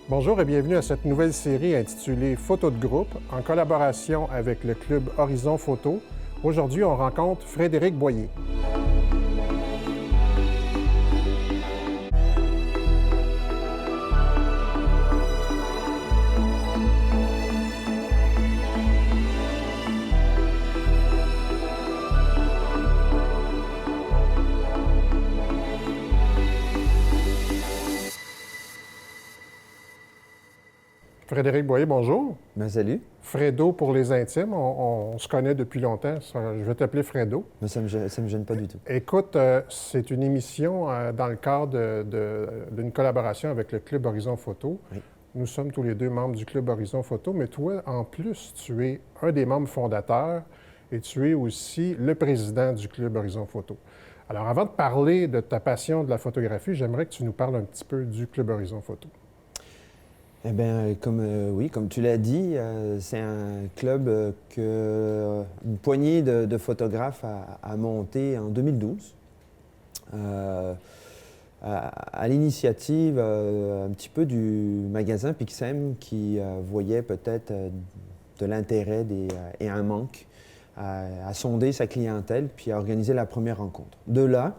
Bonjour et bienvenue à cette nouvelle série intitulée Photos de groupe en collaboration avec le club Horizon Photo. Aujourd'hui, on rencontre Frédéric Boyer. Frédéric Boyer, bonjour. Ben, salut. Fredo pour les intimes, on se connaît depuis longtemps. Je vais t'appeler Fredo. Ben, ça me gêne pas du tout. Écoute, c'est une émission dans le cadre d'une collaboration avec le Club Horizon Photo. Oui. Nous sommes tous les deux membres du Club Horizon Photo, mais toi, en plus, tu es un des membres fondateurs et tu es aussi le président du Club Horizon Photo. Alors, avant de parler de ta passion de la photographie, j'aimerais que tu nous parles un petit peu du Club Horizon Photo. Eh bien, comme tu l'as dit, c'est un club qu'une poignée de photographes a monté en 2012. À l'initiative un petit peu du magasin Pixem qui voyait peut-être de l'intérêt et un manque à sonder sa clientèle puis à organiser la première rencontre. De là,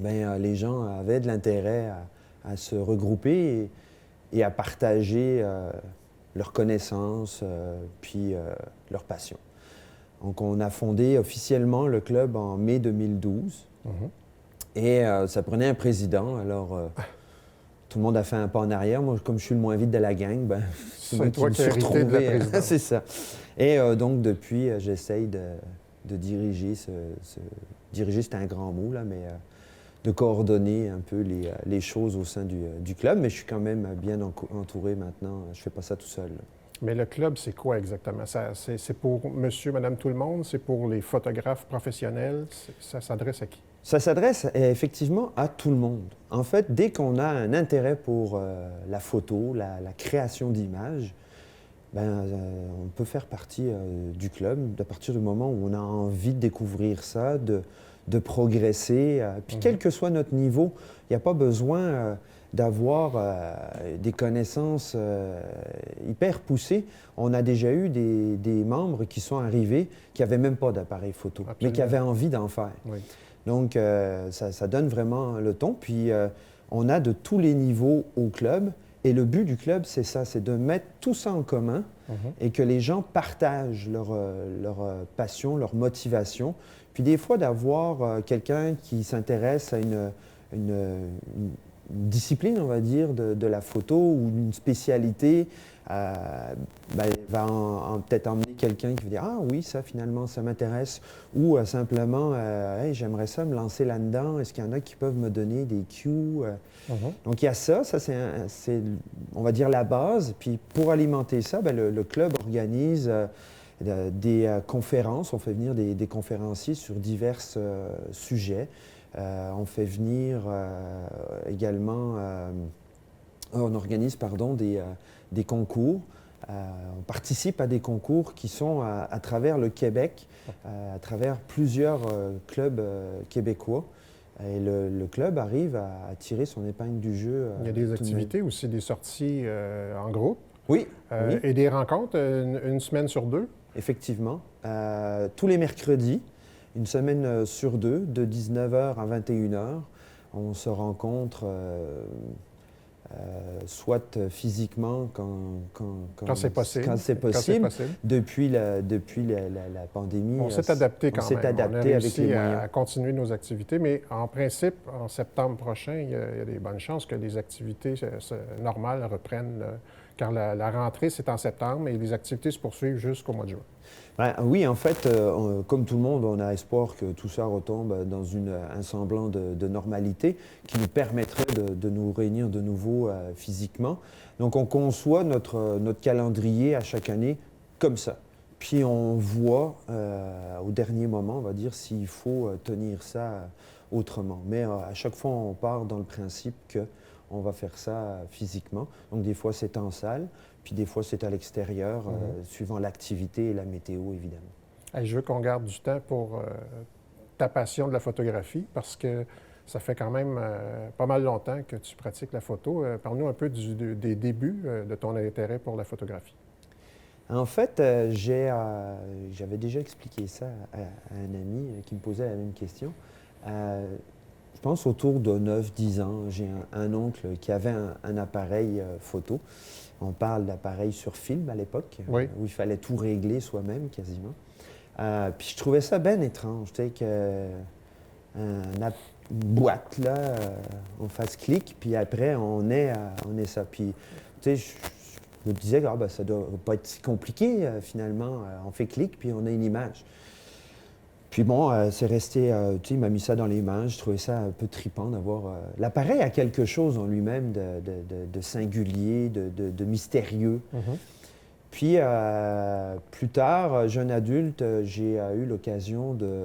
les gens avaient de l'intérêt à se regrouper et à partager leurs connaissances puis leur passion. Donc, on a fondé officiellement le club en mai 2012. Mm-hmm. Et ça prenait un président. Alors, tout le monde a fait un pas en arrière. Moi, comme je suis le moins vite de la gang, c'est moi toi qui as hérité de la présidence. C'est ça. Et donc, depuis, j'essaye de diriger diriger, c'est un grand mot, là, mais de coordonner un peu les choses au sein du club. Mais je suis quand même bien entouré maintenant. Je ne fais pas ça tout seul. Mais le club, c'est quoi exactement? C'est pour monsieur, madame, tout le monde? C'est pour les photographes professionnels? Ça s'adresse à qui? Ça s'adresse effectivement à tout le monde. En fait, dès qu'on a un intérêt pour la photo, la création d'images, on peut faire partie du club à partir du moment où on a envie de découvrir ça, de progresser. Puis quel que soit notre niveau, il n'y a pas besoin d'avoir des connaissances hyper poussées. On a déjà eu des membres qui sont arrivés qui n'avaient même pas d'appareil photo, mais qui avaient envie d'en faire. Oui. Donc, ça donne vraiment le ton. Puis, on a de tous les niveaux au club. Et le but du club, c'est ça, c'est de mettre tout ça en commun et que les gens partagent leur passion, leur motivation. Puis des fois, d'avoir quelqu'un qui s'intéresse à une discipline, on va dire, de la photo ou une spécialité, va peut-être emmener quelqu'un qui va dire « Ah oui, ça, finalement, ça m'intéresse » ou simplement « Hey, j'aimerais ça me lancer là-dedans. Est-ce qu'il y en a qui peuvent me donner des cues? » Donc, il y a ça c'est, on va dire, la base. Puis, pour alimenter ça, le club organise des conférences. On fait venir des conférenciers sur divers sujets. On fait venir également, on organise, des concours. On participe à des concours qui sont à travers le Québec, à travers plusieurs clubs québécois. Et le club arrive à tirer son épingle du jeu. Il y a des activités aussi, des sorties en groupe. Oui, oui. Et des rencontres une semaine sur deux. Effectivement. Tous les mercredis, une semaine sur deux, de 19h à 21h, on se rencontre soit physiquement quand c'est possible. Depuis la pandémie. On s'est adapté quand même. On s'est adapté avec les moyens. À continuer nos activités, mais en principe, en septembre prochain, il y a des bonnes chances que les activités normales reprennent, car la rentrée, c'est en septembre et les activités se poursuivent jusqu'au mois de juin. Oui, en fait, comme tout le monde, on a espoir que tout ça retombe dans un semblant de normalité qui nous permettrait de nous réunir de nouveau physiquement. Donc, on conçoit notre calendrier à chaque année comme ça. Puis, on voit au dernier moment, on va dire, s'il faut tenir ça autrement. Mais à chaque fois, on part dans le principe qu'on va faire ça physiquement. Donc, des fois, c'est en salle. Puis des fois, c'est à l'extérieur, suivant l'activité et la météo, évidemment. Je veux qu'on garde du temps pour ta passion de la photographie, parce que Ça fait quand même pas mal longtemps que tu pratiques la photo. Parle-nous un peu des débuts de ton intérêt pour la photographie. En fait, j'avais déjà expliqué ça à un ami qui me posait la même question. Je pense autour de 9-10 ans, j'ai un oncle qui avait un appareil photo. On parle d'appareil sur film à l'époque, Oui. où il fallait tout régler soi-même quasiment. Puis je trouvais ça bien étrange, tu sais, une boîte, là, on fasse clic, puis après, on est ça. Puis, tu sais, je me disais que ça doit pas être si compliqué, finalement. On fait clic, puis on a une image. Puis bon, c'est resté, tu sais, il m'a mis ça dans les mains. Je trouvais ça un peu trippant d'avoir... L'appareil a quelque chose en lui-même de singulier, de mystérieux. Mhm. Puis, plus tard, jeune adulte, j'ai eu l'occasion de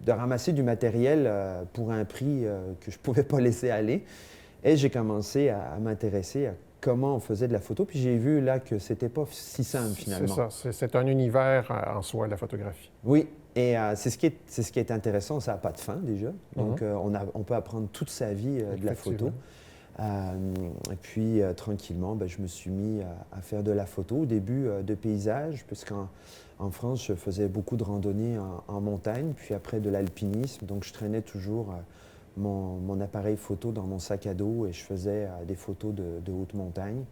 ramasser du matériel pour un prix que je ne pouvais pas laisser aller. Et j'ai commencé à m'intéresser à comment on faisait de la photo. Puis j'ai vu là que c'était pas si simple finalement. C'est ça, c'est un univers en soi, la photographie. Oui, et c'est ce qui est intéressant, ça n'a pas de fin déjà. Donc on peut apprendre toute sa vie de la photo. Et puis tranquillement, je me suis mis à faire de la photo, au début de paysage, puisqu'en France, je faisais beaucoup de randonnées en montagne, puis après de l'alpinisme. Donc je traînais toujours mon appareil photo dans mon sac à dos et je faisais des photos de haute montagne.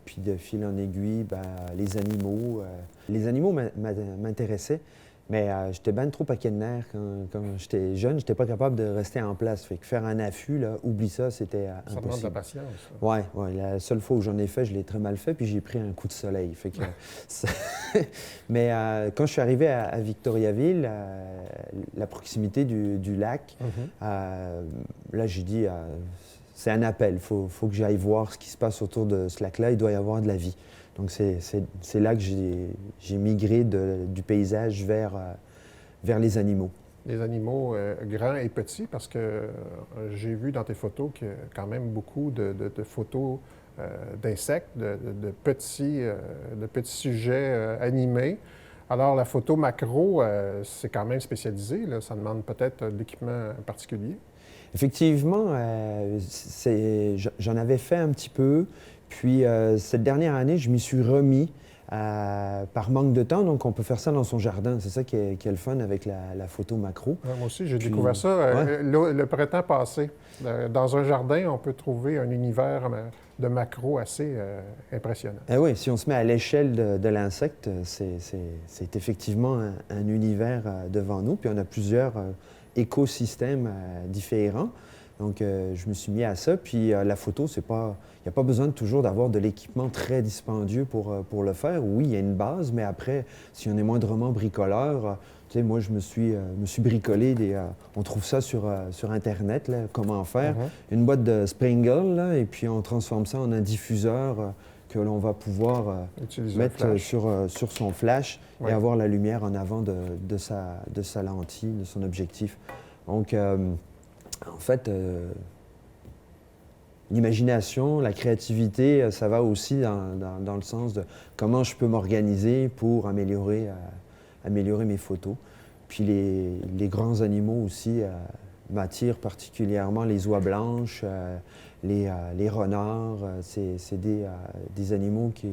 Puis de fil en aiguille, les animaux. Les animaux m'intéressaient, mais j'étais bien trop paquet de nerfs. Quand j'étais jeune, j'étais pas capable de rester en place. Fait que faire un affût, là, oublie ça, c'était impossible. Ça demande de la patience. Ouais. La seule fois où j'en ai fait, je l'ai très mal fait, puis j'ai pris un coup de soleil. Fait que, mais quand je suis arrivé à Victoriaville, la proximité du lac, là, j'ai dit, c'est un appel. Il faut que j'aille voir ce qui se passe autour de ce lac-là. Il doit y avoir de la vie. Donc, c'est là que j'ai migré du paysage vers les animaux. Les animaux grands et petits, parce que j'ai vu dans tes photos qu'il y a quand même beaucoup de photos d'insectes, de petits sujets animés. Alors, la photo macro, c'est quand même spécialisé, là. Ça demande peut-être de l'équipement particulier. Effectivement, j'en avais fait un petit peu. Puis, cette dernière année, je m'y suis remis par manque de temps. Donc, on peut faire ça dans son jardin. C'est ça qui est le fun avec la photo macro. Ouais, moi aussi, j'ai découvert ça le printemps passé. Dans un jardin, on peut trouver un univers de macro assez impressionnant. Eh oui, si on se met à l'échelle de l'insecte, c'est effectivement un univers devant nous. Puis, on a plusieurs écosystèmes différents. Donc, je me suis mis à ça. Puis, la photo, il n'y a pas besoin toujours d'avoir de l'équipement très dispendieux pour le faire. Oui, il y a une base, mais après, si on est moindrement bricoleur, tu sais, moi, je me suis bricolé on trouve ça sur Internet, là, comment faire. Une boîte de Sprinkle, là, et puis on transforme ça en un diffuseur que l'on va pouvoir mettre sur son flash et avoir la lumière en avant de sa lentille, de son objectif. Donc, en fait, l'imagination, la créativité, ça va aussi dans le sens de comment je peux m'organiser pour améliorer mes photos. Puis les grands animaux aussi m'attirent particulièrement, les oies blanches, les renards. C'est des animaux que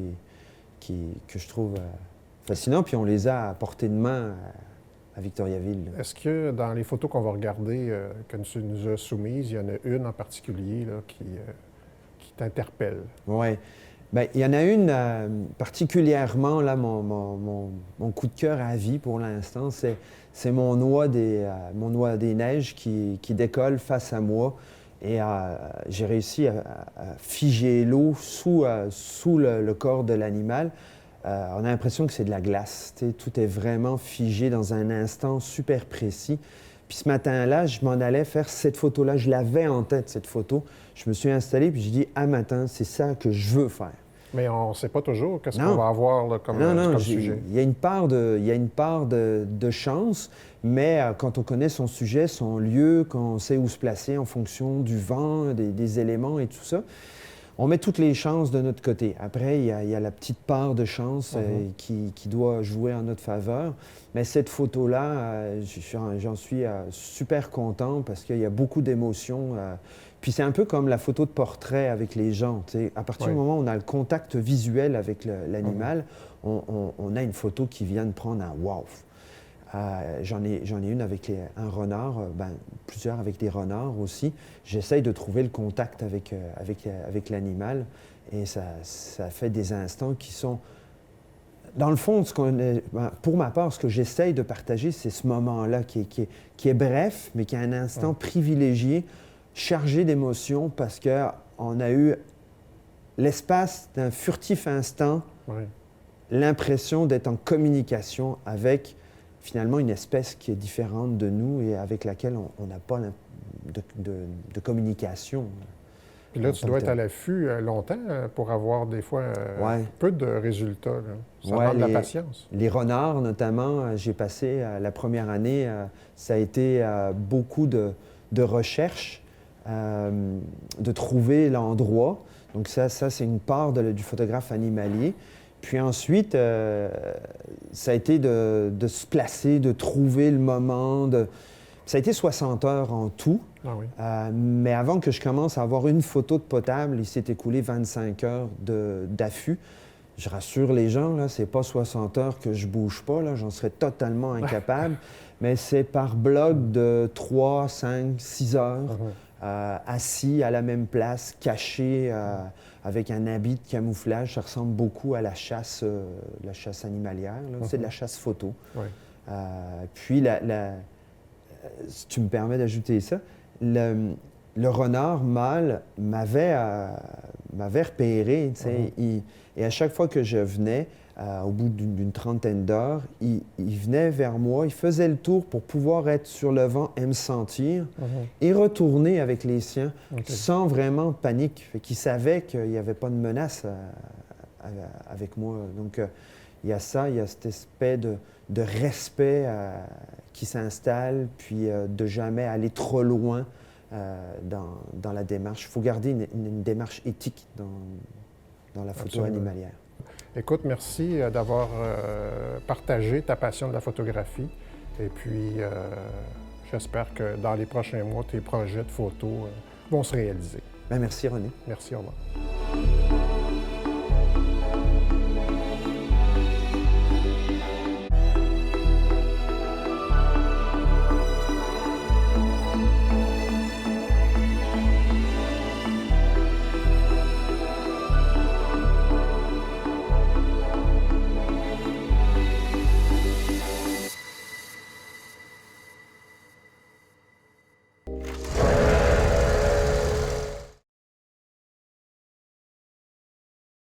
je trouve fascinants. Puis on les a à portée de main à Victoriaville. Est-ce que dans les photos qu'on va regarder, que tu nous as soumises, il y en a une en particulier là, qui t'interpelle? Oui. Bien, il y en a une particulièrement, là, mon coup de cœur à vie pour l'instant, c'est mon oie des neiges qui décolle face à moi. Et j'ai réussi à figer l'eau sous le corps de l'animal. On a l'impression que c'est de la glace. Tout est vraiment figé dans un instant super précis. Puis ce matin-là, je m'en allais faire cette photo-là. Je l'avais en tête, cette photo. Je me suis installé puis j'ai dit, ah, matin, c'est ça que je veux faire. Mais on ne sait pas toujours qu'est-ce qu'on va avoir là, comme sujet. Il y a une part de chance, mais quand on connaît son sujet, son lieu, quand on sait où se placer en fonction du vent, des éléments et tout ça, on met toutes les chances de notre côté. Après, il y a la petite part de chance qui doit jouer en notre faveur. Mais cette photo-là, j'en suis super content parce qu'il y a beaucoup d'émotions. Puis c'est un peu comme la photo de portrait avec les gens. T'sais. À partir du moment où on a le contact visuel avec l'animal, on a une photo qui vient de prendre un « wow ». J'en ai une avec un renard, plusieurs avec des renards aussi. J'essaye de trouver le contact avec l'animal et ça fait des instants qui sont... Dans le fond, pour ma part, ce que j'essaye de partager, c'est ce moment-là qui est bref, mais qui est un instant privilégié, chargé d'émotions parce qu'on a eu l'espace d'un furtif instant, l'impression d'être en communication avec finalement une espèce qui est différente de nous et avec laquelle on n'a pas de communication. Puis là, tu dois être à l'affût longtemps pour avoir des fois peu de résultats. Là. Ça demande de la patience. Les renards, notamment, j'ai passé la première année, ça a été beaucoup de recherche, de trouver l'endroit. Donc ça c'est une part du photographe animalier. Puis ensuite, ça a été de se placer, de trouver le moment. Ça a été 60 heures en tout. Mais avant que je commence à avoir une photo de potable, il s'est écoulé 25 heures d'affût. Je rassure les gens, là, c'est pas 60 heures que je bouge pas, là, j'en serais totalement incapable. Mais c'est par bloc de 3, 5, 6 heures, assis à la même place, caché avec un habit de camouflage. Ça ressemble beaucoup à la chasse animalière. C'est de la chasse photo. Puis, si tu me permets d'ajouter ça, le renard mâle m'avait repéré. Et à chaque fois que je venais, au bout d'une trentaine d'heures, il venait vers moi, il faisait le tour pour pouvoir être sur le vent et me sentir, et retourner avec les siens sans vraiment panique. Fait qu'il savait qu'il n'y avait pas de menace avec moi. Donc, il y a ça, il y a cette espèce de respect qui s'installe, puis de jamais aller trop loin dans la démarche. Il faut garder une démarche éthique dans la photo animalière. Écoute, merci d'avoir partagé ta passion de la photographie. Et puis, j'espère que dans les prochains mois, tes projets de photos vont se réaliser. Bien, merci, René. Merci, au revoir.